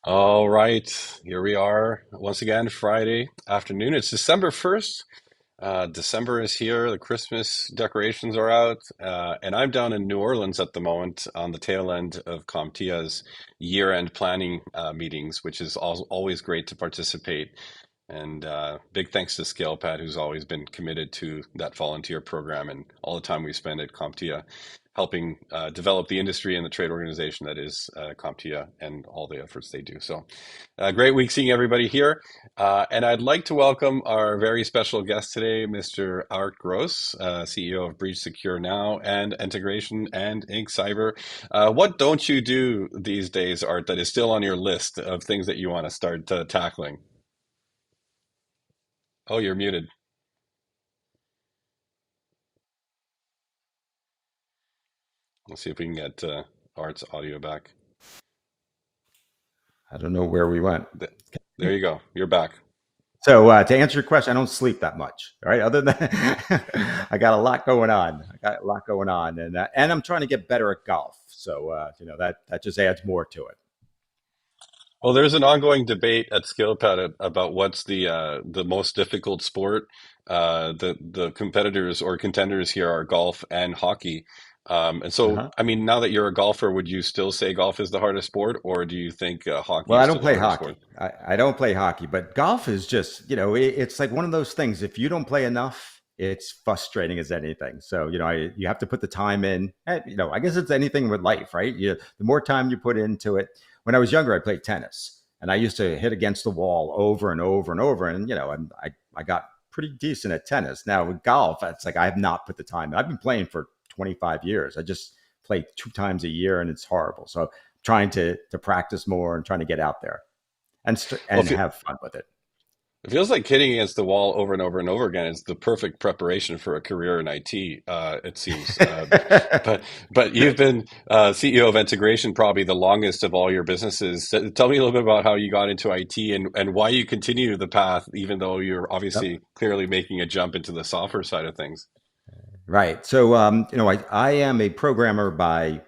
All right, here we are once again, Friday afternoon. It's December 1st. December is here. The Christmas decorations are out. And I'm down in New Orleans at the moment on the tail end of CompTIA's year-end planning meetings, which is always great to participate. And big thanks to ScalePad, who's always been committed to that volunteer program and all the time we spend at CompTIA helping develop the industry and the trade organization that is CompTIA and all the efforts they do. So, great week seeing everybody here. And I'd like to welcome our very special guest today, Mr. Art Gross, CEO of Breach Secure Now and Integration and Inskyber. What don't you do these days, Art, that is still on your list of things that you want to start tackling? Oh, you're muted. Let's see if we can get Art's audio back. I don't know where we went. There you go. You're back. So to answer your question, I don't sleep that much. All right. Other than I got a lot going on. And I'm trying to get better at golf. So that just adds more to it. Well, there's an ongoing debate at ScalePad about what's the most difficult sport. The competitors or contenders here are golf and hockey. And so, Uh-huh. I mean, now that you're a golfer, would you still say golf is the hardest sport, or do you think hockey Well, is I don't still the play hardest sport? hockey. I don't play hockey, but golf is just it's like one of those things. If you don't play enough, it's frustrating as anything. So you have to put the time in. And, I guess it's anything with life, right? The more time you put into it. When I was younger, I played tennis, and I used to hit against the wall over and over and over, and I got pretty decent at tennis. Now with golf, it's like I have not put the time in. I've been playing for 25 years. I just play two times a year, and it's horrible. So trying to practice more and trying to get out there Well, and have fun with it. it feels like hitting against the wall over and over and over again is the perfect preparation for a career in IT. It seems, but you've been CEO of Integration probably the longest of all your businesses. So tell me a little bit about how you got into IT and why you continue the path, even though you're Yep. obviously clearly making a jump into the software side of things. Right. So, I am a programmer by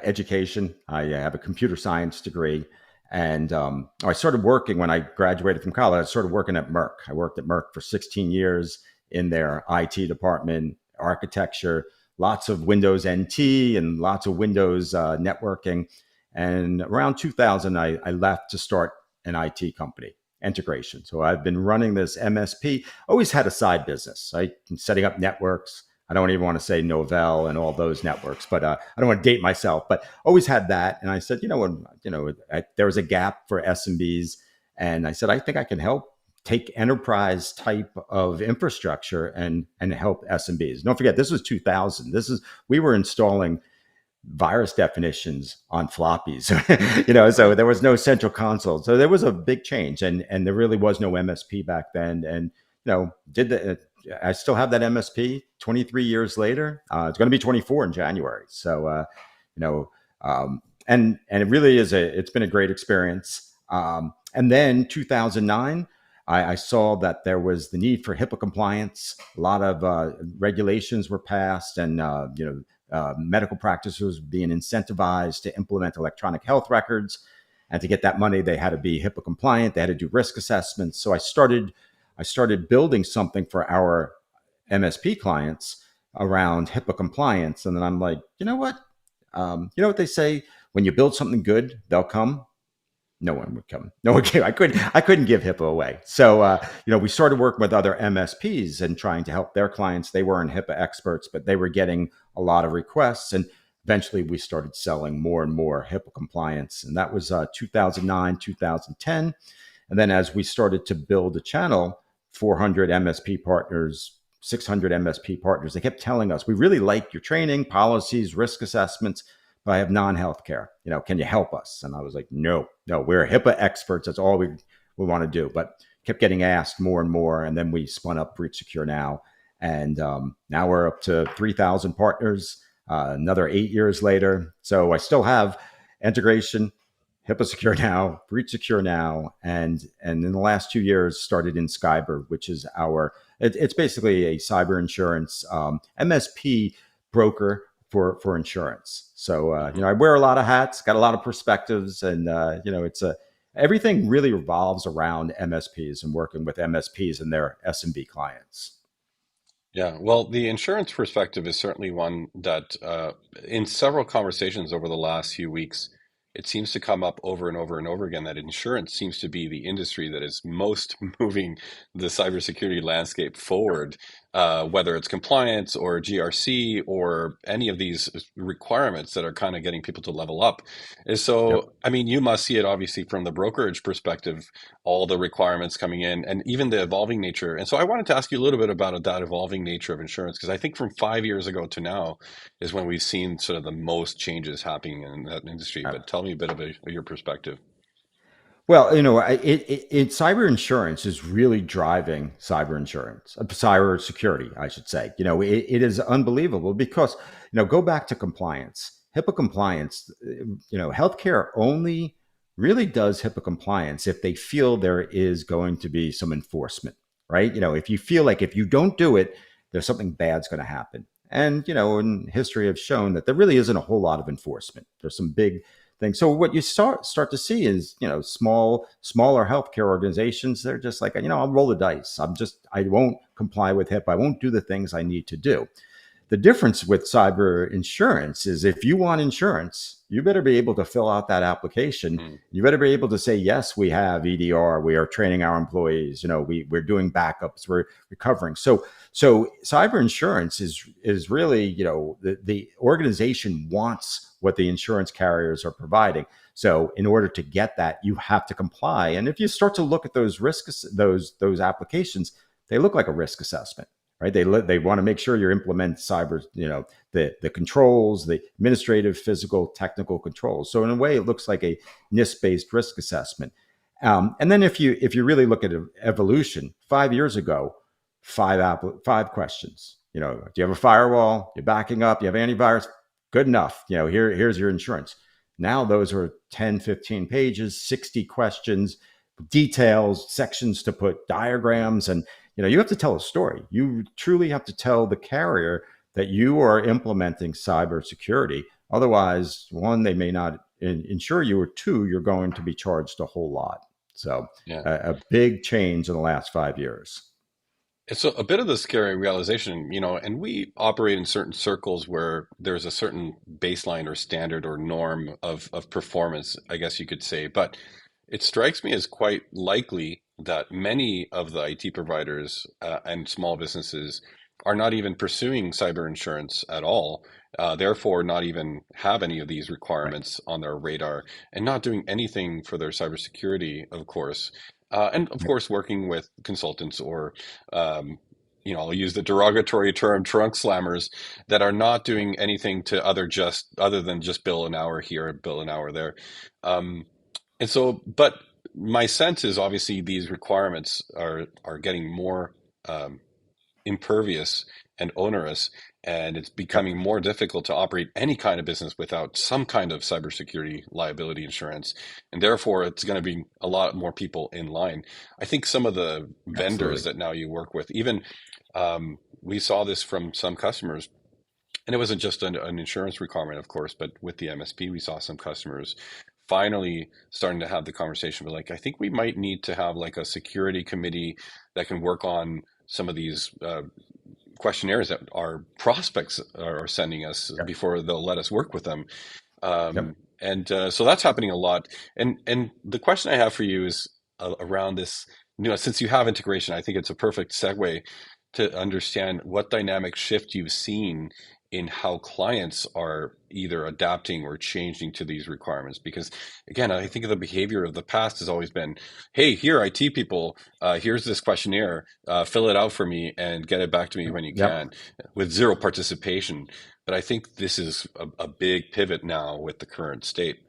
education. I have a computer science degree, and I started working when I graduated from college. I started working at Merck. I worked at Merck for 16 years in their IT department, architecture, lots of Windows NT and lots of Windows networking. And around 2000, I left to start an IT company, Integration. So I've been running this MSP. Always had a side business, right? Setting up networks. I don't even want to say Novell and all those networks, but I don't want to date myself. But always had that, and I said, there was a gap for SMBs, and I said, I think I can help take enterprise type of infrastructure and help SMBs. Don't forget, this was 2000. We were installing virus definitions on floppies, so there was no central console. So there was a big change, and there really was no MSP back then. And did the I still have that MSP 23 years later. It's going to be 24 in January. So you know, and it really it's been a great experience. And then 2009. I saw that there was the need for HIPAA compliance. A lot of regulations were passed, and medical practitioners being incentivized to implement electronic health records. And to get that money, they had to be HIPAA compliant. They had to do risk assessments. So I started building something for our MSP clients around HIPAA compliance. And then I'm like, you know what? You know what they say? When you build something good, they'll come. No one would come. No one came. I couldn't give HIPAA away. So we started working with other MSPs and trying to help their clients. They weren't HIPAA experts, but they were getting a lot of requests. And eventually we started selling more and more HIPAA compliance. And that was 2009, 2010. And then as we started to build a channel, 400 MSP partners, 600 MSP partners, they kept telling us, we really like your training, policies, risk assessments, but I have non-healthcare. Can you help us? And I was like, no, we're HIPAA experts. That's all we want to do. But kept getting asked more and more. And then we spun up Breach Secure Now. And now we're up to 3,000 partners, another 8 years later. So I still have integration, HIPAA Secure Now, Breach Secure Now, and in the last 2 years started Inskyber, which is it's basically a cyber insurance MSP broker for insurance. So I wear a lot of hats, got a lot of perspectives, and everything really revolves around MSPs and working with MSPs and their SMB clients. Yeah, well, the insurance perspective is certainly one that, in several conversations over the last few weeks, it seems to come up over and over and over again that insurance seems to be the industry that is most moving the cybersecurity landscape forward, whether it's compliance or GRC or any of these requirements that are kind of getting people to level up. And Yep. so, I mean, you must see it obviously from the brokerage perspective, all the requirements coming in and even the evolving nature. And so I wanted to ask you a little bit about that evolving nature of insurance, because I think from 5 years ago to now is when we've seen sort of the most changes happening in that industry. But tell me a bit of your perspective. Well, cyber insurance is really driving cyber insurance, cyber security, I should say. It is unbelievable because, go back to compliance, HIPAA compliance. Healthcare only really does HIPAA compliance if they feel there is going to be some enforcement, right? If you feel like if you don't do it, there's something bad's going to happen. And, in history have shown that there really isn't a whole lot of enforcement. There's some big thing. So what you start to see is, smaller healthcare organizations. They're just like, I'll roll the dice. I won't comply with HIPAA. I won't do the things I need to do. The difference with cyber insurance is if you want insurance, you better be able to fill out that application. Mm, You better be able to say, yes, we have EDR. We are training our employees. We're doing backups. We're recovering. So cyber insurance is really, the organization wants what the insurance carriers are providing. So in order to get that, you have to comply. And if you start to look at those risks, those applications, they look like a risk assessment, right? They want to make sure you implement cyber, the controls, the administrative, physical, technical controls. So in a way, it looks like a NIST-based risk assessment. And then if you really look at evolution, 5 years ago, five questions. Do you have a firewall? You're backing up? You have antivirus? Good enough. Here's your insurance. Now those are 10, 15 pages, 60 questions, details, sections to put diagrams, and you have to tell a story. You truly have to tell the carrier that you are implementing cybersecurity. Otherwise, one, they may not insure you, or two, you're going to be charged a whole lot. So yeah. a big change in the last 5 years. It's a bit of the scary realization, and we operate in certain circles where there's a certain baseline or standard or norm of performance, I guess you could say. But it strikes me as quite likely that many of the IT providers and small businesses are not even pursuing cyber insurance at all, therefore not even have any of these Right. requirements on their radar and not doing anything for their cybersecurity, of course. And of Yep. course, working with consultants or um, I'll use the derogatory term trunk slammers that are not doing anything to other than just bill an hour here and bill an hour there. Um, and so, but my sense is obviously these requirements are getting more um, impervious and onerous, and it's Yep. becoming more difficult to operate any kind of business without some kind of cybersecurity liability insurance. And therefore, it's going to be a lot more people in line. I think some of the vendors Absolutely. that now you work with, even we saw this from some customers, and it wasn't just an insurance requirement, of course, but with the MSP, we saw some customers finally starting to have the conversation. But like, I think we might need to have like a security committee that can work on some of these questionnaires that our prospects are sending us Yep. before they'll let us work with them. Yep. And so that's happening a lot. And the question I have for you is around this. Since you have integration, I think it's a perfect segue to understand what dynamic shift you've seen in how clients are either adapting or changing to these requirements. Because again, I think the behavior of the past has always been, hey, here, IT people, here's this questionnaire, fill it out for me and get it back to me when you Yep. can, with zero participation. But I think this is a big pivot now with the current state.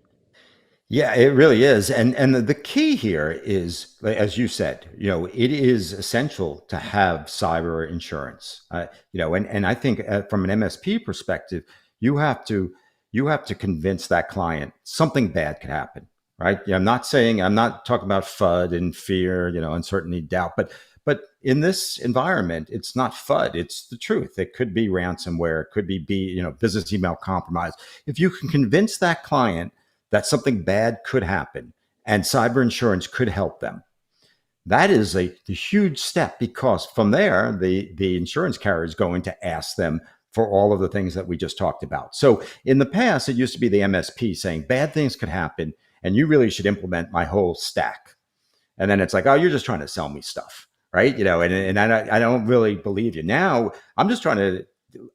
Yeah, it really is. And the key here is, as you said, it is essential to have cyber insurance. And I think from an MSP perspective, you have to you have to convince that client something bad could happen, right? I'm not talking about FUD and fear, uncertainty, doubt, but in this environment, it's not FUD. It's the truth. It could be ransomware. It could be business email compromise. If you can convince that client that something bad could happen, and cyber insurance could help them. That is a huge step, because from there, the insurance carrier is going to ask them for all of the things that we just talked about. So in the past, it used to be the MSP saying bad things could happen and you really should implement my whole stack. And then it's like, oh, you're just trying to sell me stuff, right? And I don't really believe you. Now I'm just trying to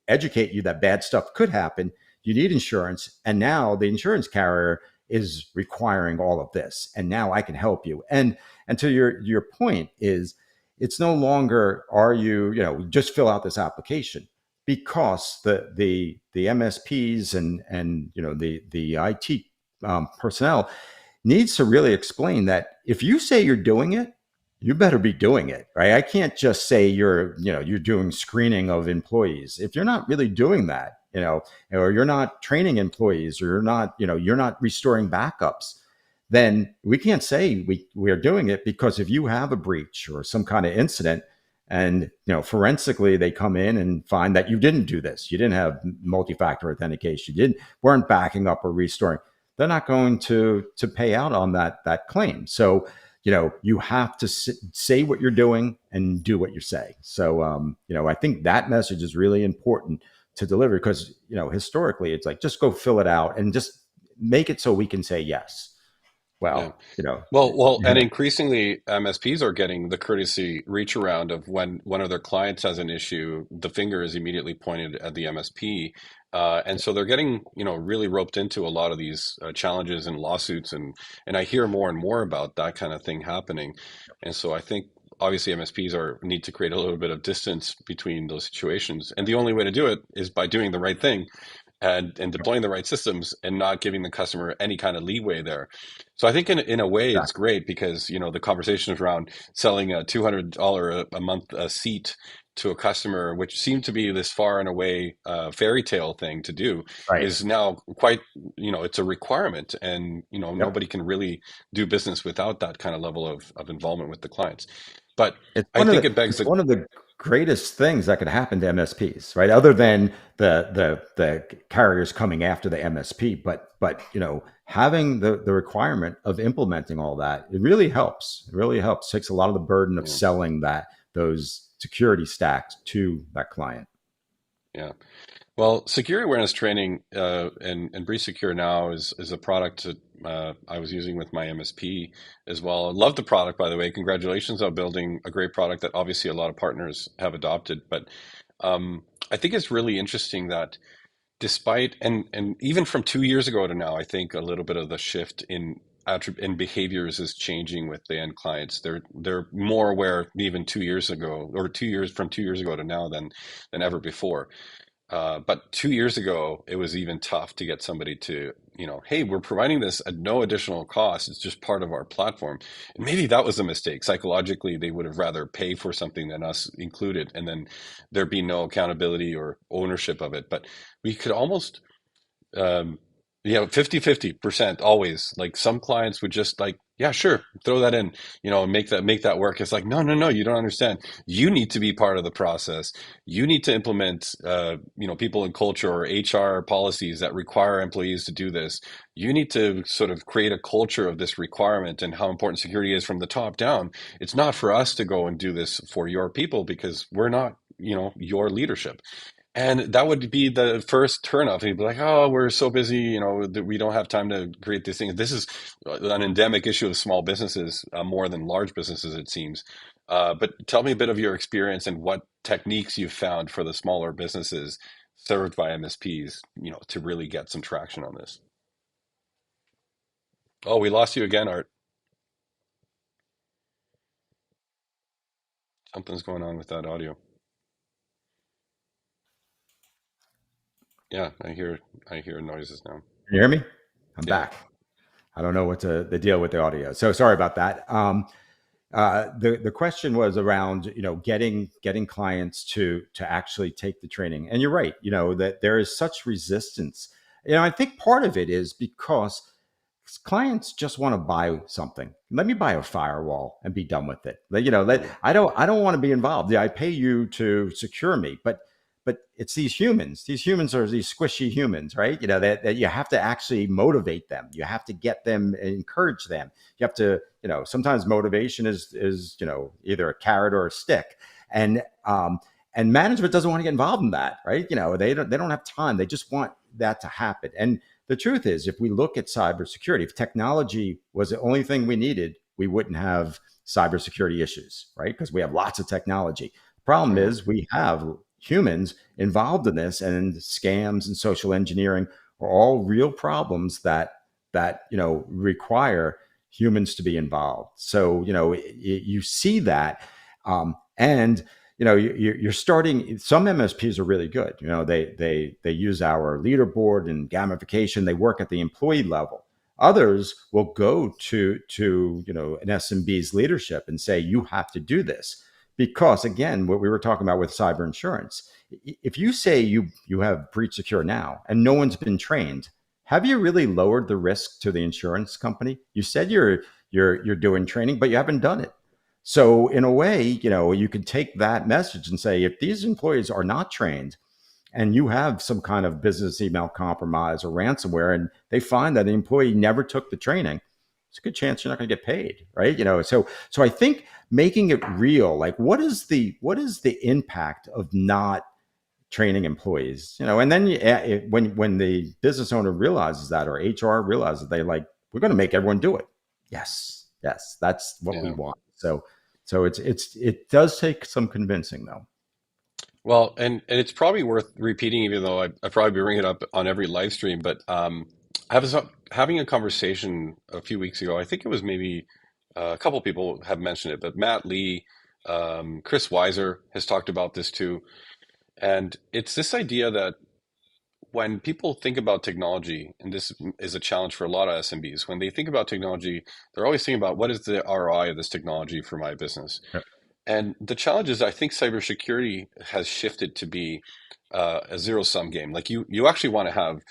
educate you that bad stuff could happen. You need insurance. And now the insurance carrier is requiring all of this. And now I can help you. And to your point is, it's no longer, are you, just fill out this application, because the MSPs and the IT personnel needs to really explain that if you say you're doing it, you better be doing it, right? I can't just say you're doing screening of employees if you're not really doing that, or you're not training employees, or you're not restoring backups. Then we can't say we are doing it, because if you have a breach or some kind of incident, and forensically they come in and find that you didn't do this, you didn't have multi-factor authentication, you weren't backing up or restoring, they're not going to pay out on that claim. So you have to say what you're doing and do what you say. So I think that message is really important to deliver, because historically it's like, just go fill it out and just make it so we can say yes. Yeah. Well, Well, and increasingly MSPs are getting the courtesy reach around of when one of their clients has an issue, the finger is immediately pointed at the MSP. And so they're getting, really roped into a lot of these challenges and lawsuits, and I hear more and more about that kind of thing happening. And so I think obviously MSPs need to create a little bit of distance between those situations, and the only way to do it is by doing the right thing and deploying the right systems and not giving the customer any kind of leeway there. So I think in a way it's exactly. great, because the conversations around selling a $200 a month seat to a customer, which seemed to be this far and away fairy tale thing to do, Right. is now quite, it's a requirement, and Yep. nobody can really do business without that kind of level of involvement with the clients. But It's I one of think the it begs it's the one of the greatest things that could happen to MSPs, right? Other than the carriers coming after the MSP, but having the requirement of implementing all that, it really helps. It really helps. Takes a lot of the burden of yeah, selling those security stacks to that client. yeah. Well, security awareness training and Breach Secure now is a product that I was using with my MSP as well. I love the product, by the way. Congratulations on building a great product that obviously a lot of partners have adopted. But I think it's really interesting that despite and even from 2 years ago to now, I think a little bit of the shift in behaviors is changing with the end clients. They're more aware even 2 years ago, or 2 years ago to now than ever before. But 2 years ago, it was even tough to get somebody to, hey, we're providing this at no additional cost. It's just part of our platform. And maybe that was a mistake. Psychologically, they would have rather pay for something than us included, and then there be no accountability or ownership of it. But we could almost um, 50-50% always. Like some clients would just like, yeah, sure, throw that in, and make that work. It's like, no, no, no, you don't understand. You need to be part of the process. You need to implement, people in culture or HR policies that require employees to do this. You need to sort of create a culture of this requirement and how important security is from the top down. It's not for us to go and do this for your people, because we're not, your leadership. And that would be the first turnoff. He'd be like, "Oh, we're so busy, that we don't have time to create these things." This is an endemic issue of small businesses, more than large businesses, it seems. But tell me a bit of your experience and what techniques you've found for the smaller businesses served by MSPs, to really get some traction on this. Oh, we lost you again, Art. Something's going on with that audio. Yeah, I hear noises now. Can you hear me? I'm Yeah. back. I don't know what the deal with the audio. So sorry about that. The question was around getting clients to actually take the training, and you're right. That there is such resistance. I think part of it is because clients just want to buy something. Let me buy a firewall and be done with it. Mm, I don't want to be involved. Yeah, I pay you to secure me, but but it's these humans. These humans are these squishy humans, right? That you have to actually motivate them. You have to get them, encourage them. You have to, sometimes motivation is either a carrot or a stick, and and management doesn't want to get involved in that, right? They don't have time. They just want that to happen. And the truth is, if we look at cybersecurity, if technology was the only thing we needed, we wouldn't have cybersecurity issues, right? Because we have lots of technology. The problem Mhm. is we have humans involved in this, and scams and social engineering are all real problems that require humans to be involved. So you see that, and you're starting. Some MSPs are really good. They use our leaderboard and gamification. They work at the employee level. Others will go to an SMB's leadership and say, you have to do this, because again, what we were talking about with cyber insurance, if you say you have breach secure now and no one's been trained, have you really lowered the risk to the insurance company? You said you're doing training, but you haven't done it. So in a way, you can take that message and say, if these employees are not trained and you have some kind of business email compromise or ransomware, and they find that the employee never took the training, it's a good chance you're not going to get paid, right? So I think making it real, like what is the impact of not training employees, and then when the business owner realizes that, or HR realizes, they like, we're going to make everyone do it. Yes, that's what we Yeah. want. So it does take some convincing, though. Well, and it's probably worth repeating, even though I probably bring it up on every live stream. But I was having a conversation a few weeks ago. I think it was maybe a couple people have mentioned it, but Matt Lee, Chris Weiser has talked about this too. And it's this idea that when people think about technology, and this is a challenge for a lot of SMBs, when they think about technology, they're always thinking about what is the ROI of this technology for my business. Yep. And the challenge is, I think cybersecurity has shifted to be a zero sum game. Like you actually want to have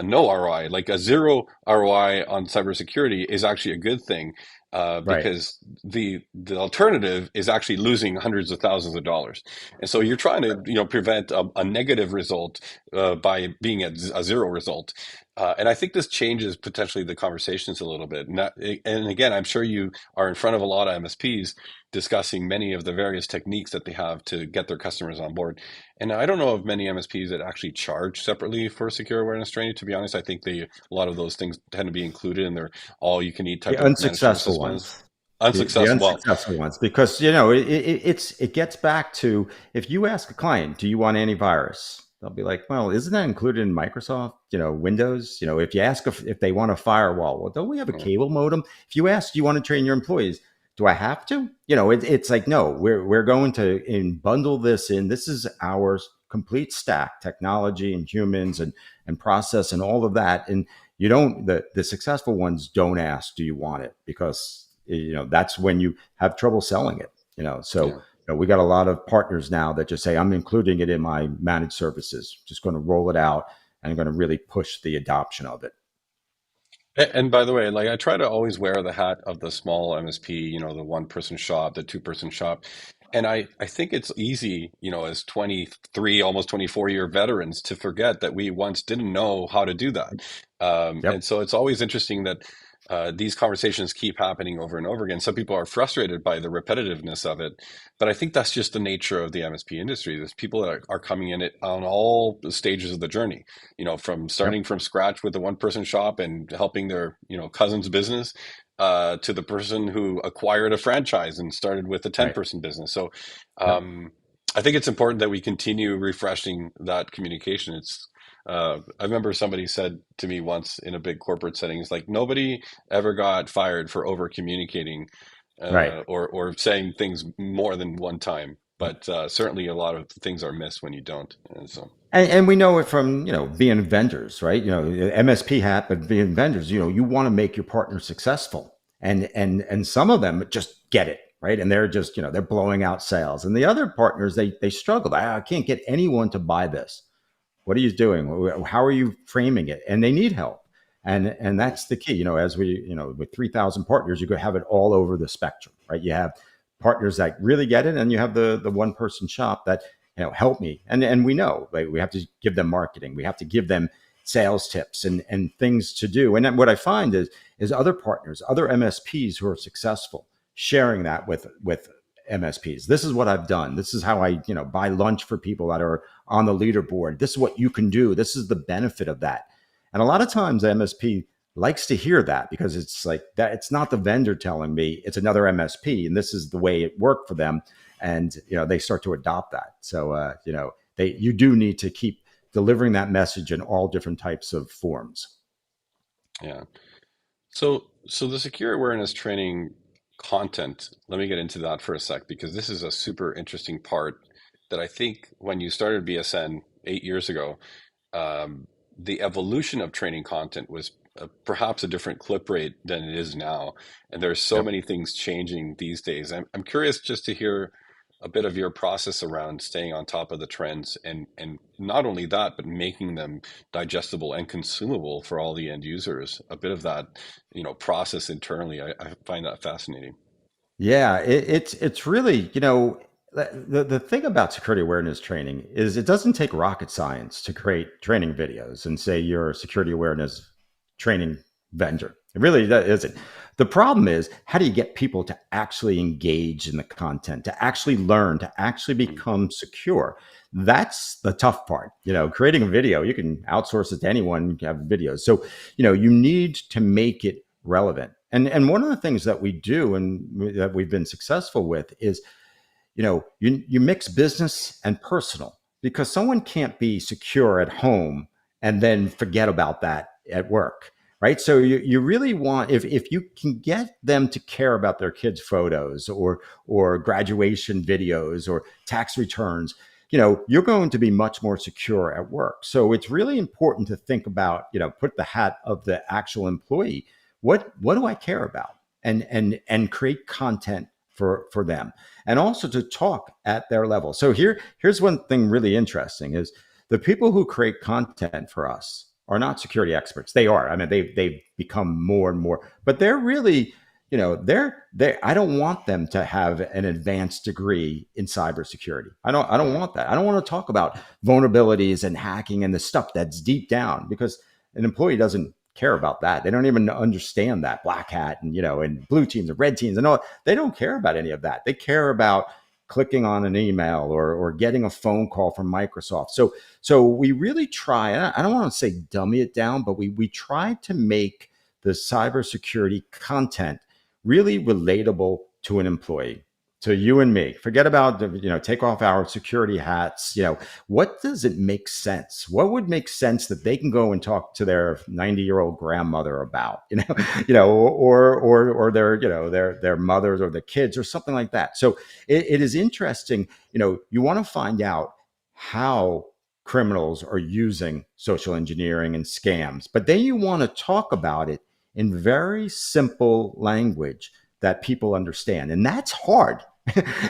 no ROI, like a zero ROI on cybersecurity is actually a good thing, Right. because the alternative is actually losing hundreds of thousands of dollars. And so you're trying to prevent a negative result by being at a zero result. And I think this changes potentially the conversations a little bit. And again, I'm sure you are in front of a lot of MSPs discussing many of the various techniques that they have to get their customers on board. And I don't know of many MSPs that actually charge separately for secure awareness training. To be honest, I think a lot of those things tend to be included in their all-you-can-eat The type of managed unsuccessful services plans. ones. The Unsuccessful. Well, unsuccessful ones, because it gets back to, if you ask a client, do you want antivirus? They'll be like, well, isn't that included in Microsoft, Windows? If you ask if they want a firewall, well, don't we have a yeah, cable modem? If you ask, do you want to train your employees? Do I have to? It's like, no, we're going to bundle this in. This is our complete stack: technology and humans and process and all of that. And you don't the successful ones don't ask, do you want it? Because that's when you have trouble selling it. So yeah. we got a lot of partners now that just say, I'm including it in my managed services, just going to roll it out, and I'm going to really push the adoption of it. And by the way, like I try to always wear the hat of the small MSP, the one person shop, the two-person shop. And I think it's easy, as 23, almost 24-year veterans to forget that we once didn't know how to do that. And Yep. so it's always interesting that these conversations keep happening over and over again. Some people are frustrated by the repetitiveness of it, but I think that's just the nature of the MSP industry. There's people that are coming in it on all the stages of the journey, from starting Yep. from scratch with a one-person shop and helping their, cousin's business, to the person who acquired a franchise and started with a Right. 10-person business. So Yep. um, I think it's important that we continue refreshing that communication. I remember somebody said to me once in a big corporate setting, it's like nobody ever got fired for over communicating, Right. or saying things more than one time. But certainly a lot of things are missed when you don't. And so, And we know it from being vendors, right? MSP hat, but being vendors, you want to make your partner successful, and some of them just get it, right, and they're just they're blowing out sales, and the other partners, they struggle. I can't get anyone to buy this. What are you doing? How are you framing it? And they need help, and yeah. that's the key. As we with 3,000 partners, you could have it all over the spectrum, right? You have partners that really get it, and you have the one person shop that help me. And we know, like, we have to give them marketing, we have to give them sales tips and things to do. And then what I find is other partners, other MSPs who are successful, sharing that with MSPs. This is what I've done. This is how I, buy lunch for people that are on the leaderboard. This is what you can do. This is the benefit of that. And a lot of times the MSP likes to hear that, because it's like that, it's not the vendor telling me, it's another MSP, and this is the way it worked for them. And they start to adopt that. So you do need to keep delivering that message in all different types of forms. Yeah. So the secure awareness training content, let me get into that for a sec, because this is a super interesting part that I think when you started BSN 8 years ago, um, the evolution of training content was perhaps a different clip rate than it is now. And there's so Yep. many things changing these days. I'm curious just to hear a bit of your process around staying on top of the trends, and not only that, but making them digestible and consumable for all the end users. A bit of that, process internally. I find that fascinating. Yeah, it's really, the thing about security awareness training is it doesn't take rocket science to create training videos and say you're a security awareness training vendor. It really isn't. The problem is, how do you get people to actually engage in the content, to actually learn, to actually Mm. become secure? That's the tough part. Creating a video, you can outsource it to anyone, you can have videos. So, you need to make it relevant. And one of the things that we do and that we've been successful with is, you mix business and personal, because someone can't be secure at home and then forget about that at work. Right. So you really want, if you can get them to care about their kids' photos or graduation videos or tax returns, you're going to be much more secure at work. So it's really important to think about, put the hat of the actual employee. What do I care about? And create content for them, and also to talk at their level. So here's one thing really interesting is the people who create content for us are not security experts. They are. I mean, they've become more and more, but they're really, they're I don't want them to have an advanced degree in cybersecurity. I don't want that. I don't want to talk about vulnerabilities and hacking and the stuff that's deep down, because an employee doesn't care about that. They don't even understand that black hat and blue teams and red teams and all. They don't care about any of that. They care about clicking on an email or getting a phone call from Microsoft. So we really try. And I don't want to say dummy it down, but we try to make the cybersecurity content really relatable to an employee, to you and me. Forget about take off our security hats. What does it make sense? What would make sense that they can go and talk to their 90-year-old grandmother about, or their, their mothers or the kids or something like that. So it is interesting. You want to find out how criminals are using social engineering and scams, but then you want to talk about it in very simple language that people understand. And that's hard.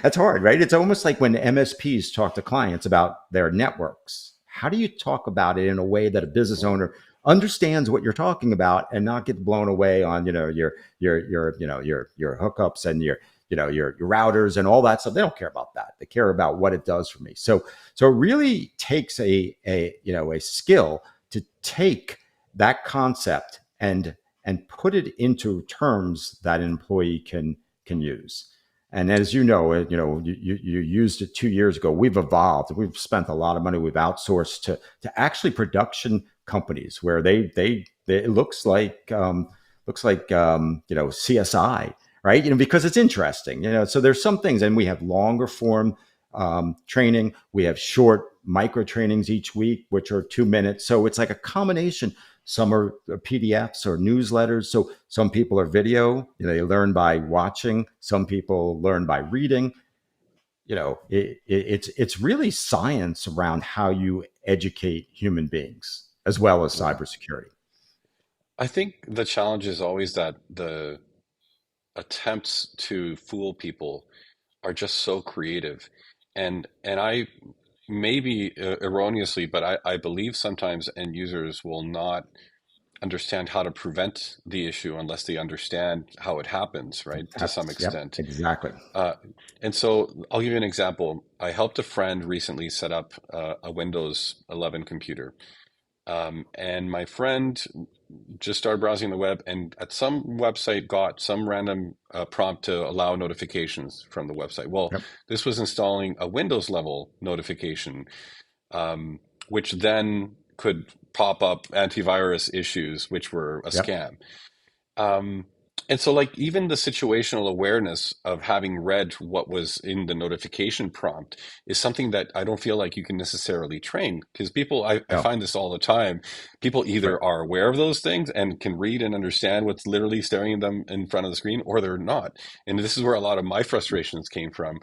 That's hard, right? It's almost like when MSPs talk to clients about their networks. How do you talk about it in a way that a business Yeah. owner understands what you're talking about and not get blown away on, your hookups and your routers and all that stuff? They don't care about that. They care about what it does for me. So it really takes a skill to take that concept and put it into terms that an employee can use. And as you used it 2 years ago. We've evolved. We've spent a lot of money. We've outsourced to actually production companies where it looks like CSI, right? Because it's interesting. So there's some things, and we have longer form training. We have short micro trainings each week, which are 2 minutes. So it's like a combination. Some are PDFs or newsletters. So some people are video. They learn by watching. Some people learn by reading. It's really science around how you educate human beings as well as Yeah. cybersecurity. I think the challenge is always that the attempts to fool people are just so creative. And I maybe erroneously, but I believe sometimes end users will not understand how to prevent the issue unless they understand how it happens, right? To some That's, yep, extent. exactly. Uh, and so I'll give you an example. I helped a friend recently set up a Windows 11 computer. And my friend just started browsing the web and at some website got some random prompt to allow notifications from the website. Well, Yep, this was installing a Windows level notification, um, which then could pop up antivirus issues, which were a yep, scam. Um, and so, like, even the situational awareness of having read what was in the notification prompt is something that I don't feel like you can necessarily train because people, I no, find this all the time. People right, either are aware of those things and can read and understand what's literally staring at them in front of the screen, or they're not. And this is where a lot of my frustrations came from.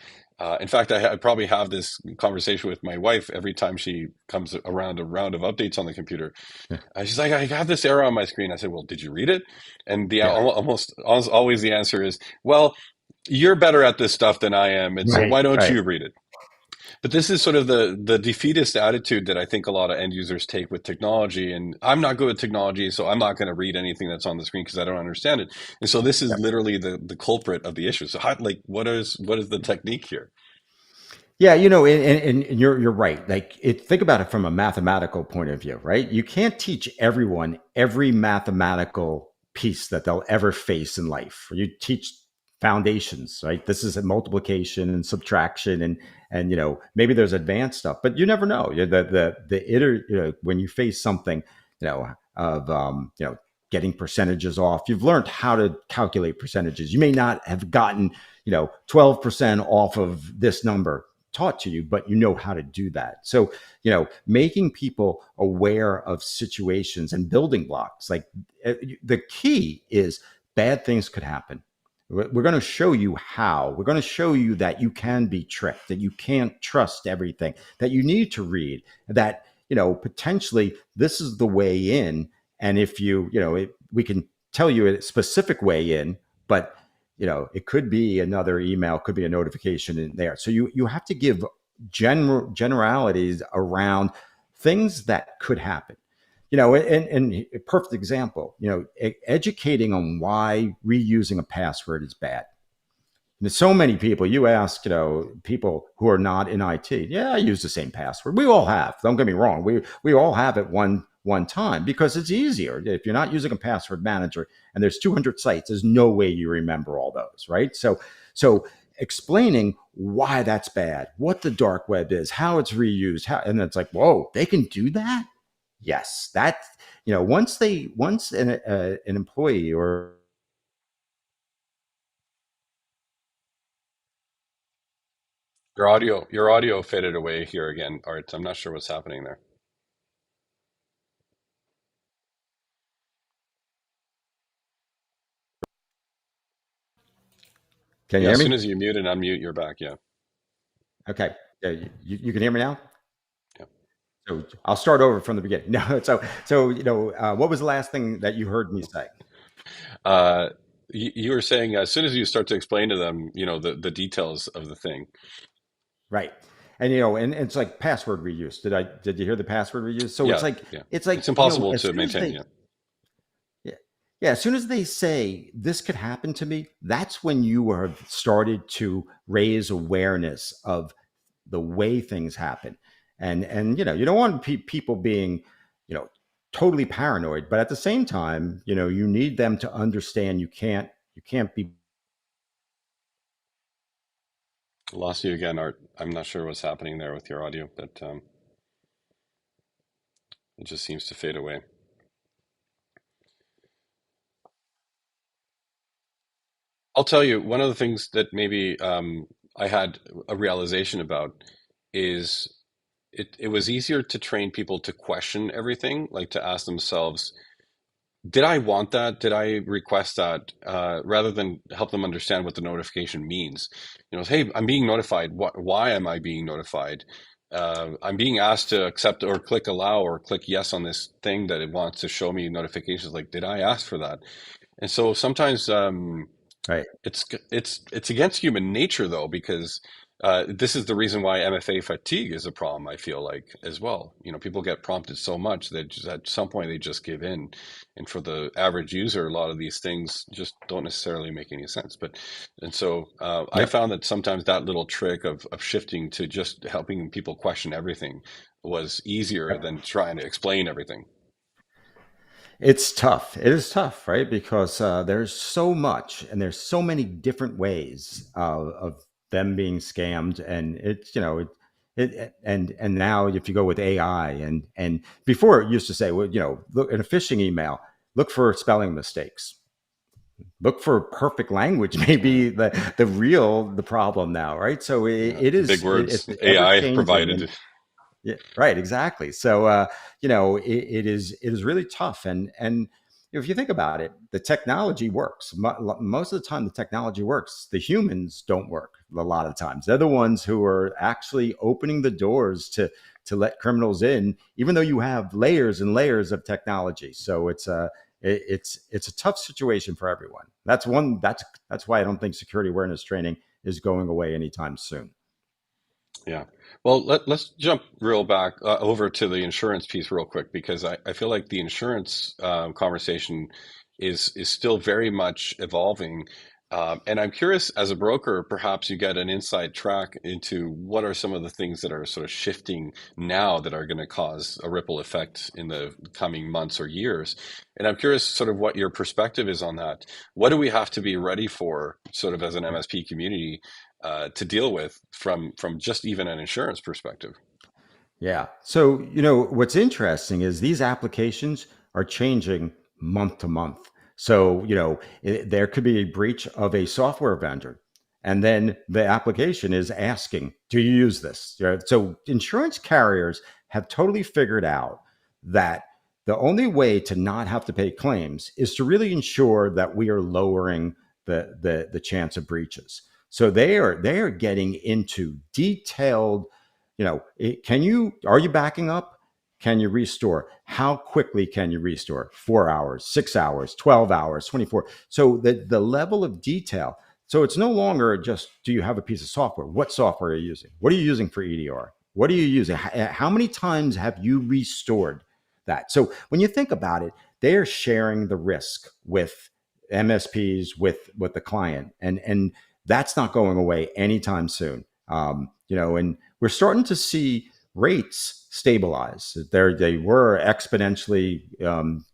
In fact, I probably have this conversation with my wife every time she comes around a round of updates on the computer. yeah, She's like, I have this error on my screen. I said, well, did you read it? And the yeah, almost always the answer is, well, you're better at this stuff than I am, and so right, why don't right. you read it? But this is sort of the defeatist attitude that I think a lot of end users take with technology. And I'm not good at technology, so I'm not going to read anything that's on the screen because I don't understand it. And so this is Yep. literally the culprit of the issue. So how, like, what is the technique here? Yeah, and you're right. Like, think about it from a mathematical point of view, right? You can't teach everyone every mathematical piece that they'll ever face in life. You teach foundations, right? This is a multiplication and subtraction, and maybe there's advanced stuff, but you never know. When you face something, of getting percentages off, you've learned how to calculate percentages. You may not have gotten 12% off of this number taught to you, but you know how to do that. So, making people aware of situations and building blocks, like the key is bad things could happen. We're going to show you how. We're going to show you that you can be tricked, that you can't trust everything, that you need to read, that, potentially this is the way in. And if we can tell you a specific way in, but it could be another email, could be a notification in there. So you have to give generalities around things that could happen. And a perfect example, educating on why reusing a password is bad. There's so many people. You ask, people who are not in IT. Yeah, I use the same password. We all have. Don't get me wrong. We all have it one time because it's easier. If you're not using a password manager and there's 200 sites, there's no way you remember all those, right? So explaining why that's bad, what the dark web is, how it's reused, and it's like, whoa, they can do that. Yes, that once an employee or Your audio faded away here again, Art. I'm not sure what's happening there. can you Yeah, hear as me? soon as you mute and unmute, you're back. Yeah. Okay, yeah, you can hear me now. Yeah. So I'll start over from the beginning. No, what was the last thing that you heard me say? Uh, you were saying as soon as you start to explain to them, the details of the thing. Right. And and it's like password reuse. Did you hear the password reuse? So Yeah, yeah. it's It's like, impossible as to soon as maintain. they Yeah. yeah, yeah, as soon as they say this could happen to me, that's when you have started to raise awareness of the way things happen. And you don't want people being, you know, totally paranoid, but at the same time, you need them to understand you can't be. Lost you again, Art. I'm not sure what's happening there with your audio, but it just seems to fade away. I'll tell you, one of the things that maybe I had a realization about is it was easier to train people to question everything, like to ask themselves, did I want that? Did I request that? Rather than help them understand what the notification means. Hey, I'm being notified. Why am I being notified? I'm being asked to accept or click allow or click yes on this thing that it wants to show me notifications. Like, did I ask for that? And so sometimes Right. it's against human nature though, because this is the reason why MFA fatigue is a problem, I feel like, as well. People get prompted so much that just at some point they just give in. And for the average user, a lot of these things just don't necessarily make any sense. And so I Yep. found that sometimes that little trick of shifting to just helping people question everything was easier Yep. than trying to explain everything. It's tough. It is tough, right? Because there's so much, and there's so many different ways of them being scammed, and it's and now if you go with AI, and before it used to say, well, look in a phishing email, look for spelling mistakes, look for perfect language, Yeah, maybe the problem now, right? So yeah, big it's words. ever AI changing, and provided. yeah, right, exactly. So it is really tough, and if you think about it, the technology works. Most of the time, the technology works. The humans don't work a lot of times. They're the ones who are actually opening the doors to let criminals in, even though you have layers and layers of technology. So it's a tough situation for everyone. That's why I don't think security awareness training is going away anytime soon. Yeah. Well, let's jump real back over to the insurance piece real quick because I feel like the insurance conversation is still very much evolving. And I'm curious, as a broker, perhaps you get an inside track into what are some of the things that are sort of shifting now that are going to cause a ripple effect in the coming months or years. And I'm curious, sort of, what your perspective is on that. What do we have to be ready for, sort of, as an MSP community? To deal with from just even an insurance perspective. Yeah. So, what's interesting is these applications are changing month to month. So, there could be a breach of a software vendor. And then the application is asking, do you use this? So, insurance carriers have totally figured out that the only way to not have to pay claims is to really ensure that we are lowering the chance of breaches. So they are getting into detailed, are you backing up? Can you restore? How quickly can you restore? 4 hours, 6 hours, 12 hours, 24. So the level of detail. So it's no longer just, do you have a piece of software? What software are you using? What are you using for EDR? What are you using? How many times have you restored that? So when you think about it, they are sharing the risk with MSPs, with the client, and that's not going away anytime soon. And we're starting to see rates stabilize. They were exponentially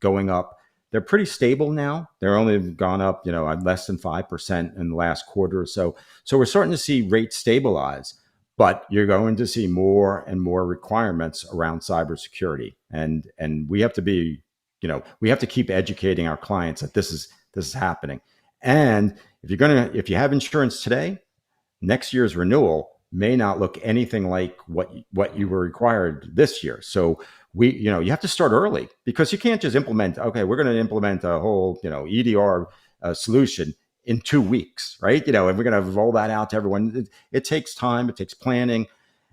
going up. They're pretty stable now. They're only gone up, less than 5% in the last quarter or so. So we're starting to see rates stabilize, but you're going to see more and more requirements around cybersecurity, and we have to keep educating our clients that this is happening. And if you have insurance today, next year's renewal may not look anything like what you were required this year. So you have to start early, because you can't just implement. Okay, we're going to implement a whole EDR solution in 2 weeks, right? And we're going to roll that out to everyone. It takes time. It takes planning,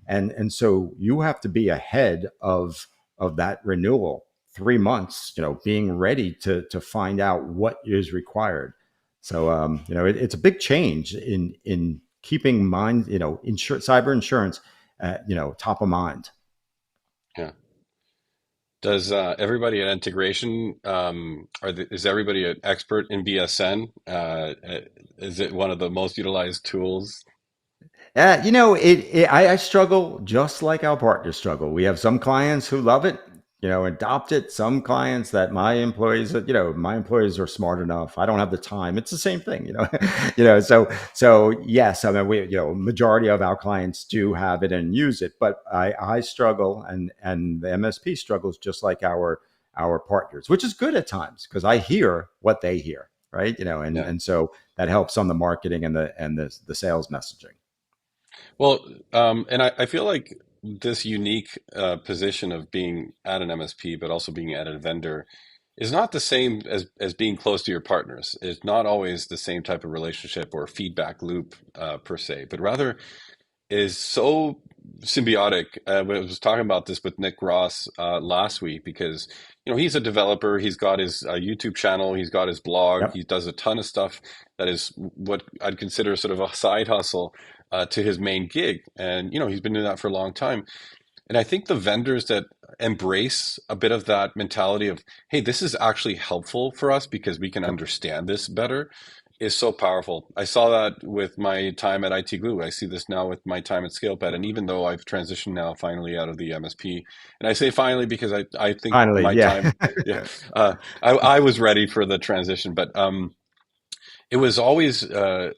and so you have to be ahead of that renewal 3 months. Being ready to find out what is required. So it's a big change in keeping mind, cyber insurance, top of mind. Yeah. Does everybody at Integration is everybody an expert in BSN? Is it one of the most utilized tools? I struggle just like our partners struggle. We have some clients who love it, adopt it. Some clients that my employees are smart enough. I don't have the time. It's the same thing, So yes, I mean, majority of our clients do have it and use it, but I struggle, and the MSP struggles just like our partners, which is good at times because I hear what they hear, right? And Yeah. and so that helps on the marketing and the sales messaging. Well, and I feel like this unique position of being at an MSP, but also being at a vendor, is not the same as being close to your partners. It's not always the same type of relationship or feedback loop per se, but rather is so symbiotic. I was talking about this with Nick Ross last week because he's a developer. He's got his YouTube channel. He's got his blog. He Yep. does a ton of stuff that is what I'd consider sort of a side hustle. to his main gig. And, he's been doing that for a long time. And I think the vendors that embrace a bit of that mentality of, hey, this is actually helpful for us because we can Yep. understand this better is so powerful. I saw that with my time at IT Glue. I see this now with my time at ScalePad. And even though I've transitioned now finally out of the MSP, and I say finally because I think Finally, my yeah. time, yeah, I was ready for the transition, but it was always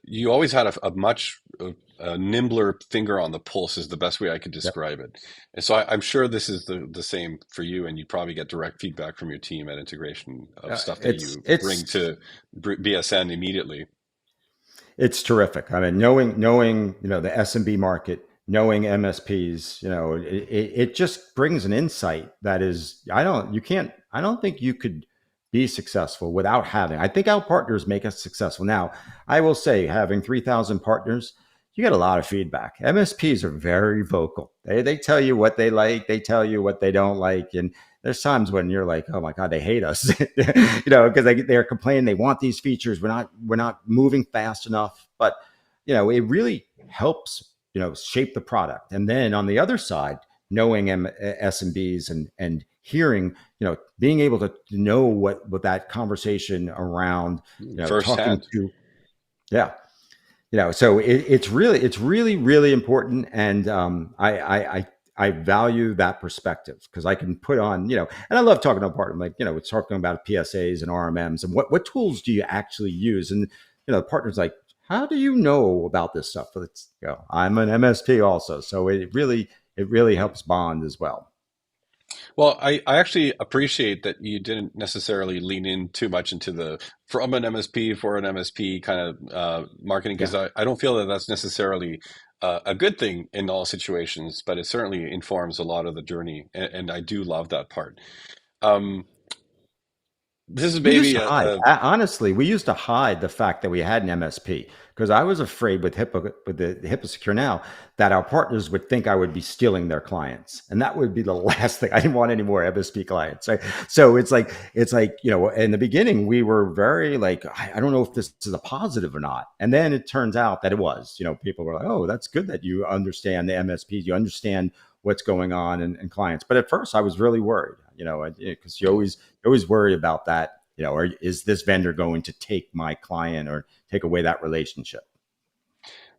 you always had a much nimbler finger on the pulse is the best way I could Yep. describe it. And so I'm sure this is the same for you, and you probably get direct feedback from your team at Integration of stuff that It's you bring it's to BSN immediately. it's terrific. I mean, knowing the SMB market, knowing MSPs, it just brings an insight that is I don't think you could be successful without having. I think our partners make us successful. Now, I will say, having 3,000 partners, you get a lot of feedback. MSPs are very vocal. They tell you what they like, they tell you what they don't like, and there's times when you're like, oh my god, they hate us, because they're complaining they want these features. We're not moving fast enough, but it really helps shape the product. And then on the other side, knowing SMBs and hearing, being able to know what that conversation around, talking Firsthand. to, yeah, so it's really important. And I value that perspective because I can put on, and I love talking to a partner, like, it's talking about PSAs and RMMs and what tools do you actually use. And the partner's like, how do you know about this stuff? It's, I'm an MSP also, so it really helps bond as well. Well, I actually appreciate that you didn't necessarily lean in too much into the from an MSP for an MSP kind of marketing Yeah. because I don't feel that that's necessarily a good thing in all situations, but it certainly informs a lot of the journey, and I do love that part. Um, this is We used maybe to hide. Honestly, we used to hide the fact that we had an MSP because I was afraid with the HIPAA Secure Now that our partners would think I would be stealing their clients, and that would be the last thing. I didn't want any more MSP clients. Right? So it's like in the beginning we were very like, I don't know if this is a positive or not, and then it turns out that it was. People were like, oh, that's good that you understand the MSPs, you understand what's going on and clients. But at first, I was really worried. Because you always worry about that, or is this vendor going to take my client or take away that relationship?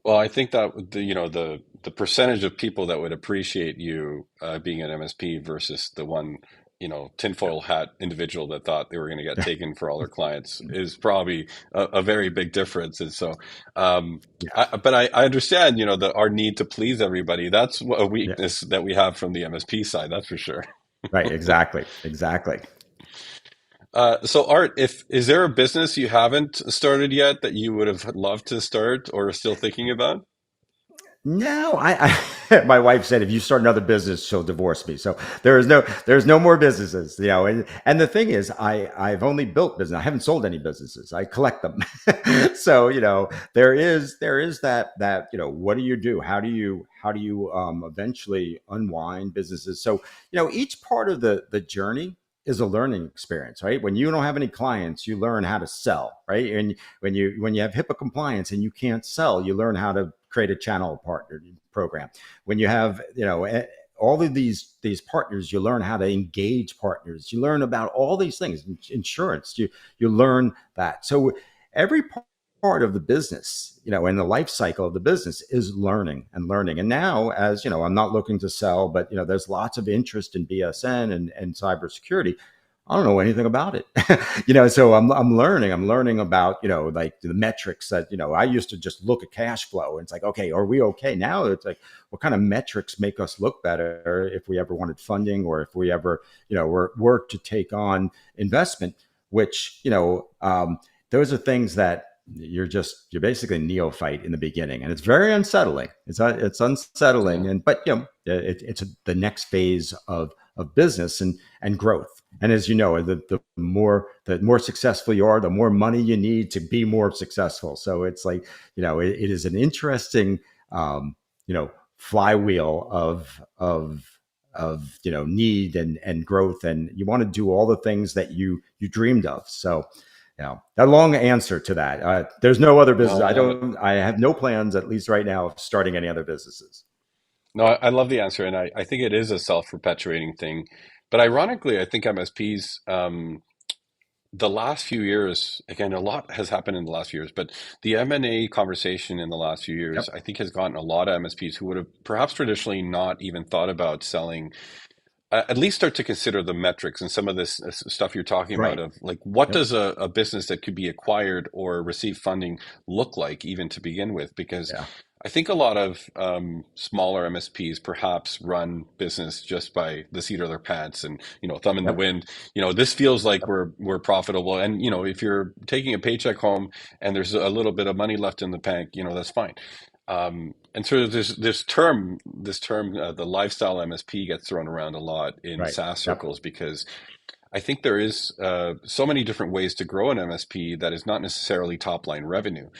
Well, I think that the percentage of people that would appreciate you being an MSP versus the one Yeah. tinfoil hat individual that thought they were going to get taken for all their clients is probably a very big difference. And so, Yeah. but I understand our need to please everybody. That's a Yeah. weakness that we have from the MSP side. That's for sure. Right. Exactly. Exactly. So Art, if is there a business you haven't started yet that you would have loved to start or are still thinking about? No, my wife said if you start another business, she'll divorce me. So there's no more businesses, and the thing is, I've only built business. I haven't sold any businesses. I collect them. So there is that what do you do? How do you eventually unwind businesses? So each part of the journey is a learning experience, right? When you don't have any clients, you learn how to sell, right? And when you have HIPAA compliance and you can't sell, you learn how to create a channel partner program. When you have all of these partners, you learn how to engage partners. You learn about all these things, insurance. You learn that. So every part of the business, and the life cycle of the business is learning and learning. And now, as I'm not looking to sell, but there's lots of interest in BSN and cybersecurity. I don't know anything about it, so I'm learning. I'm learning about, like the metrics that, I used to just look at cash flow and it's like, okay, are we okay? Now it's like, what kind of metrics make us look better if we ever wanted funding or if we ever, work to take on investment, which, those are things that you're basically a neophyte in the beginning, and it's very unsettling. It's unsettling, Yeah. but it's the next phase of business and growth. And as you know, the more successful you are, the more money you need to be more successful. So it's like it is an interesting flywheel of need and growth, and you want to do all the things that you dreamed of. So Yeah, a long answer to that. There's no other No, business. I love it. I have no plans, at least right now, of starting any other businesses. No, I love the answer, and I think it is a self-perpetuating thing. But ironically, I think MSPs, the last few years, again, a lot has happened in the last few years, but the M&A conversation in the last few years, Yep. I think has gotten a lot of MSPs who would have perhaps traditionally not even thought about selling, at least start to consider the metrics and some of this stuff you're talking about Right. of like what Yep. does a business that could be acquired or receive funding look like even to begin with, because Yeah. I think a lot of smaller MSPs perhaps run business just by the seat of their pants and thumb in the Yep. wind. This feels like Yep. we're profitable, and if you're taking a paycheck home and there's a little bit of money left in the bank, that's fine. And so there's this term, the lifestyle MSP gets thrown around a lot in Right. SaaS Yep. circles because I think there is so many different ways to grow an MSP that is not necessarily top line revenue.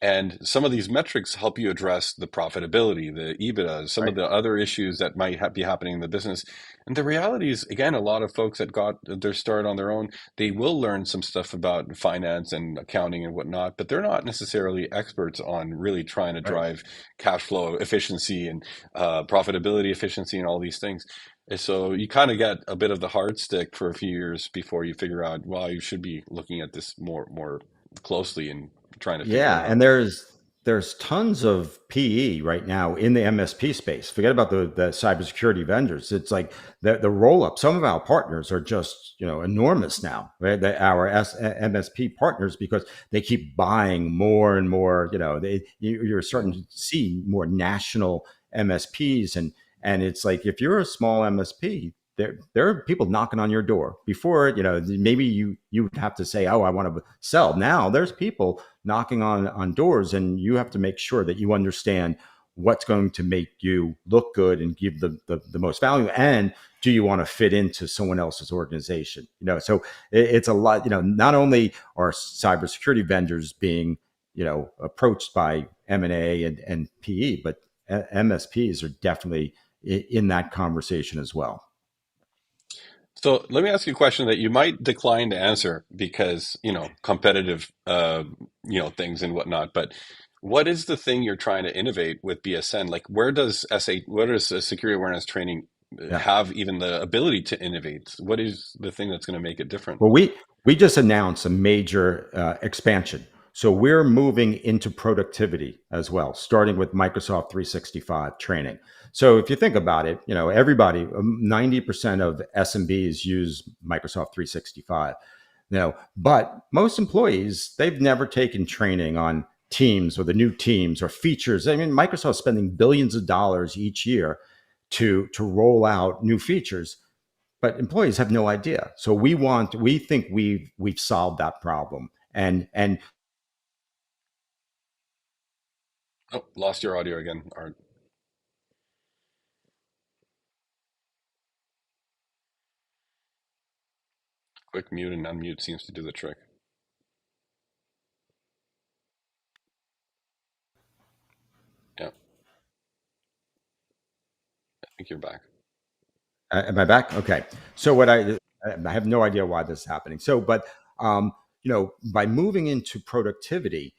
And some of these metrics help you address the profitability, the EBITDA, some of Right. the other issues that might be happening in the business. And the reality is, again, a lot of folks that got their start on their own, they will learn some stuff about finance and accounting and whatnot, but they're not necessarily experts on really trying to Right. drive cash flow efficiency and profitability efficiency and all these things. And so you kind of get a bit of the hard stick for a few years before you figure out, well, you should be looking at this more closely and trying to figure it Yeah, out. and there's tons of PE right now in the MSP space. Forget about the cybersecurity vendors. It's like the roll up. Some of our partners are just enormous now. Right? Our MSP partners, because they keep buying more and more. You're starting Mm, to see more national MSPs, and it's like if you're a small MSP, there are people knocking on your door. Before, maybe you would have to say, oh, I want to sell. Now there's people knocking on doors, and you have to make sure that you understand what's going to make you look good and give the most value, and do you want to fit into someone else's organization. So it's a lot. Not only are cybersecurity vendors being approached by M&A and PE, but MSPs are definitely in that conversation as well. So let me ask you a question that you might decline to answer because, competitive, things and whatnot. But what is the thing you're trying to innovate with BSN? Like, where does security awareness training Yeah. have even the ability to innovate? What is the thing that's going to make it different? Well, we just announced a major expansion. So we're moving into productivity as well, starting with Microsoft 365 training. So if you think about it, everybody, 90% of SMBs use Microsoft 365. But most employees, they've never taken training on Teams or the new Teams or features. I mean, Microsoft's spending billions of dollars each year to roll out new features, but employees have no idea. So we think we've solved that problem. And Oh, lost your audio again, Art. Quick mute and unmute seems to do the trick. Yeah, I think you're back. am I back? Okay. So I have no idea why this is happening. So, but by moving into productivity,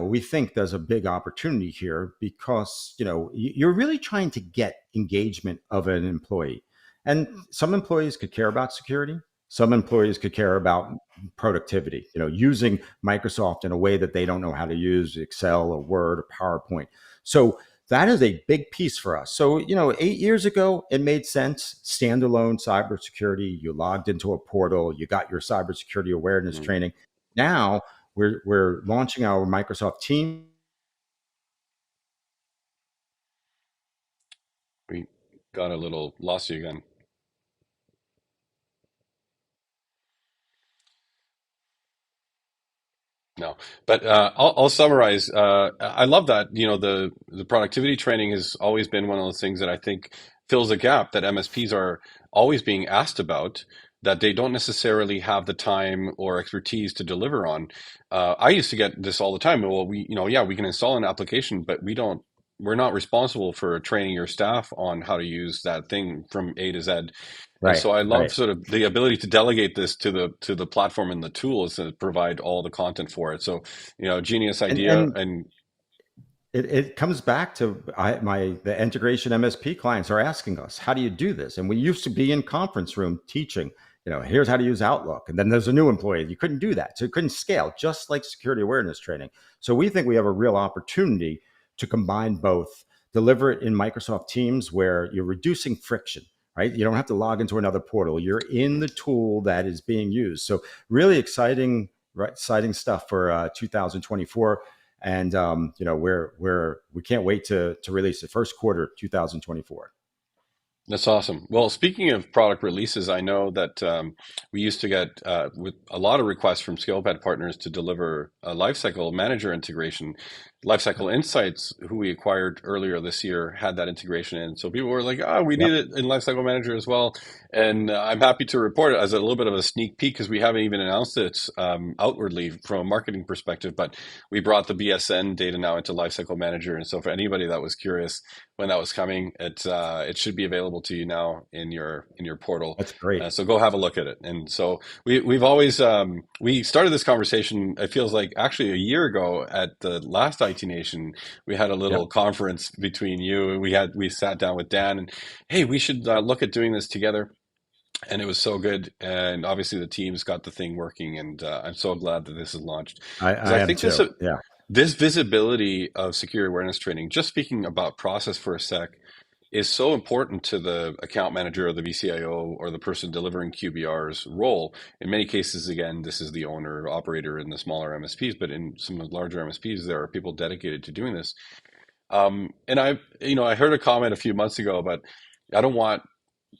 we think there's a big opportunity here because you're really trying to get engagement of an employee, and some employees could care about security. Some employees could care about productivity. Using Microsoft in a way that they don't know how to use Excel or Word or PowerPoint. So that is a big piece for us. So, 8 years ago, it made sense. Standalone cybersecurity. You logged into a portal, you got your cybersecurity awareness Mm. training. Now we're launching our Microsoft Teams. We got a little lost you again. No, but I'll summarize. I love that. The productivity training has always been one of those things that I think fills a gap that MSPs are always being asked about that they don't necessarily have the time or expertise to deliver on. I used to get this all the time. Well, yeah, we can install an application, but we don't. we're not responsible for training your staff on how to use that thing from A to Z. And Right, so I love right. sort of the ability to delegate this to the platform and the tools that provide all the content for it. So, genius idea. And And it comes back to the integration MSP clients are asking us, how do you do this? And we used to be in conference room teaching, here's how to use Outlook. And then there's a new employee. You couldn't do that. So it couldn't scale, just like security awareness training. So we think we have a real opportunity to combine both, deliver it in Microsoft Teams where you're reducing friction, right? You don't have to log into another portal. You're in the tool that is being used. So really exciting, right, exciting stuff for 2024. And we can't wait to release the first quarter 2024. that's awesome. Well, speaking of product releases, I know that we used to get with a lot of requests from ScalePad partners to deliver a lifecycle manager integration. Lifecycle Insights, who we acquired earlier this year, had that integration in. So people were like, "Oh, we need Yep, it in Lifecycle Manager as well." And I'm happy to report it as a little bit of a sneak peek because we haven't even announced it outwardly from a marketing perspective. But we brought the BSN data now into Lifecycle Manager, and so for anybody that was curious when that was coming, it should be available to you now in your portal. that's great. So go have a look at it. And so we've always we started this conversation. It feels like actually a year ago at the last IT Nation, we had a little Yep. conference between you, and we sat down with Dan and hey, we should look at doing this together. And it was so good. And obviously the team's got the thing working, and I'm so glad that this is launched because I I am think too. Yeah. this visibility of security awareness training, just speaking about process for a sec, is so important to the account manager or the VCIO or the person delivering QBR's role. In many cases, again, this is the owner or operator in the smaller MSPs, but in some of the larger MSPs, there are people dedicated to doing this. And I heard a comment a few months ago about I don't want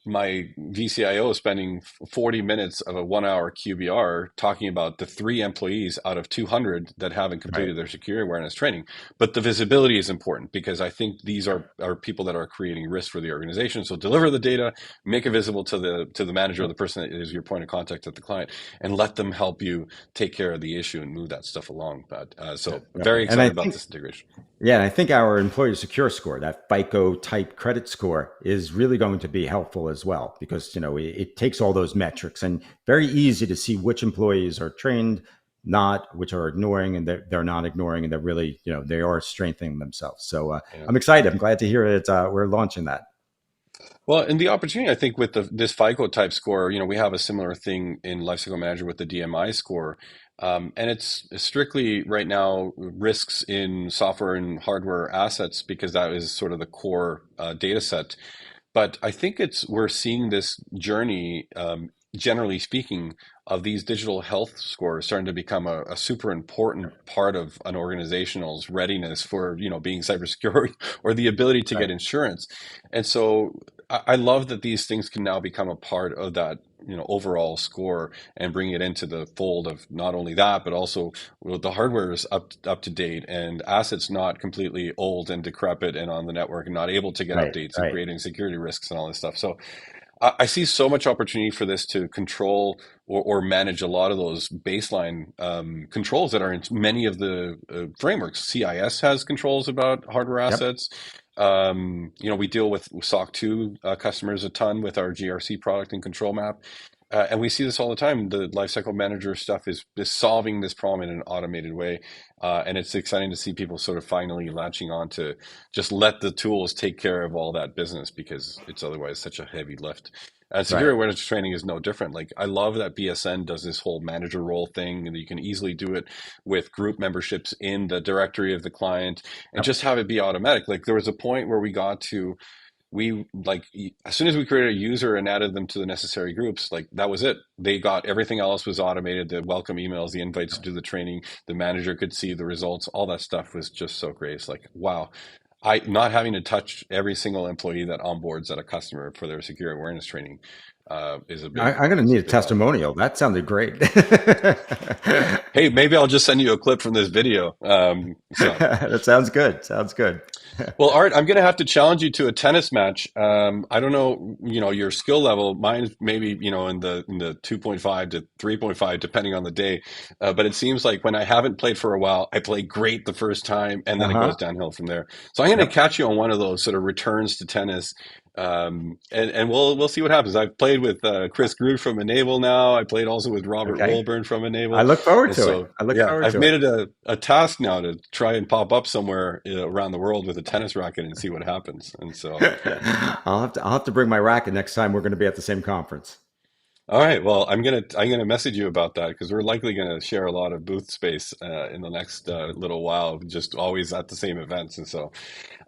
my VCIO spending 40 minutes of a 1 hour QBR talking about the 3 employees out of 200 that haven't Right. completed their security awareness training. But the visibility is important because I think these are people that are creating risk for the organization. So deliver the data, make it visible to the manager or Yep. the person that is your point of contact at the client, and let them help you take care of the issue and move that stuff along. But Yep. so Yep. very And I excited about think this integration. Yeah, and I think our employee secure score, that FICO type credit score, is really going to be helpful as well because it takes all those metrics and very easy to see which employees are trained, not which are ignoring, and they're not ignoring, and they're really they are strengthening themselves. So Yeah. I'm excited. I'm glad to hear it. We're launching that. Well, and the opportunity, I think, with this FICO type score, we have a similar thing in Lifecycle Manager with the DMI score. And it's strictly right now risks in software and hardware assets because that is sort of the core data set. But I think we're seeing this journey, generally speaking, of these digital health scores starting to become a super important part of an organizational's readiness for, being cybersecure or the ability to Right. get insurance. And so I love that these things can now become a part of that, overall score and bring it into the fold of not only that, but also the hardware is up to date and assets not completely old and decrepit and on the network and not able to get Right. updates and Right. creating security risks and all this stuff. So I see so much opportunity for this to control or manage a lot of those baseline controls that are in many of the frameworks. CIS has controls about hardware Yep. assets. We deal with SOC 2 customers a ton with our GRC product and control map. And we see this all the time. The lifecycle manager stuff is solving this problem in an automated way. And it's exciting to see people sort of finally latching on to just let the tools take care of all that business because it's otherwise such a heavy lift. And security Right. awareness training is no different. Like I love that BSN does this whole manager role thing, and you can easily do it with group memberships in the directory of the client and Yep. just have it be automatic. Like there was a point where we got to we like as soon as we created a user and added them to the necessary groups, like that was it. They got everything else was automated. The welcome emails, the invites to do the training, the manager could see the results. All that stuff was just so great. It's like, wow, I not having to touch every single employee that onboards at a customer for their security awareness training. is a I'm going to need a big help. testimonial. That sounded great. Hey, maybe I'll just send you a clip from this video. That sounds good. Sounds good. Well, Art, I'm going to have to challenge you to a tennis match. I don't know, your skill level. Mine's maybe, in the 2.5 to 3.5, depending on the day. But it seems like when I haven't played for a while, I play great the first time, and then it goes Uh-huh. downhill from there. So I'm going to Yep. catch you on one of those sort of returns to tennis, and we'll see what happens. I've played with Chris Groot from Enable now. I played also with Robert Okay. Wolburn from I Enable, look forward and to it. so I look yeah, forward I've to made it. it a task now to try and pop up somewhere around the world with a tennis racket and see what happens. And so, yeah. I'll have to bring my racket next time we're going to be at the same conference. All right. Well, I'm gonna message you about that because we're likely gonna share a lot of booth space in the next little while, just always at the same events. And so,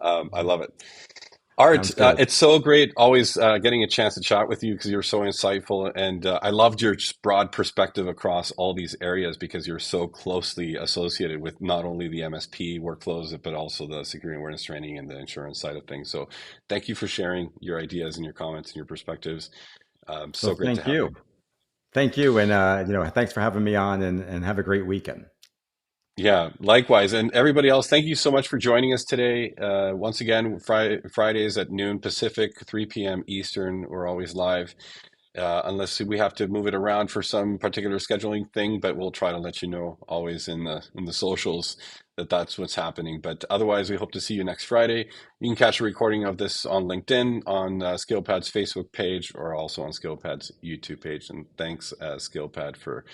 I love it. Art, Sounds good. it's so great always getting a chance to chat with you because you're so insightful. And I loved your just broad perspective across all these areas because you're so closely associated with not only the MSP workflows, but also the security awareness training and the insurance side of things. So thank you for sharing your ideas and your comments and your perspectives. Well, So great to thank have you. you. Thank you. And, thanks for having me on and have a great weekend. Yeah, likewise. And everybody else, thank you so much for joining us today. Once again, Fridays at noon Pacific, 3 p.m. Eastern, we're always live. Unless we have to move it around for some particular scheduling thing, but we'll try to let you know always in the socials that that's what's happening. But otherwise, we hope to see you next Friday. You can catch a recording of this on LinkedIn, on ScalePad's Facebook page, or also on ScalePad's YouTube page. And thanks, ScalePad, for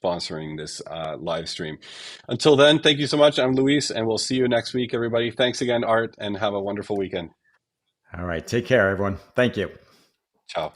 sponsoring this live stream. Until then, thank you so much. I'm Luis, and we'll see you next week, everybody. Thanks again, Art, and have a wonderful weekend. All right. Take care, everyone. Thank you. Ciao.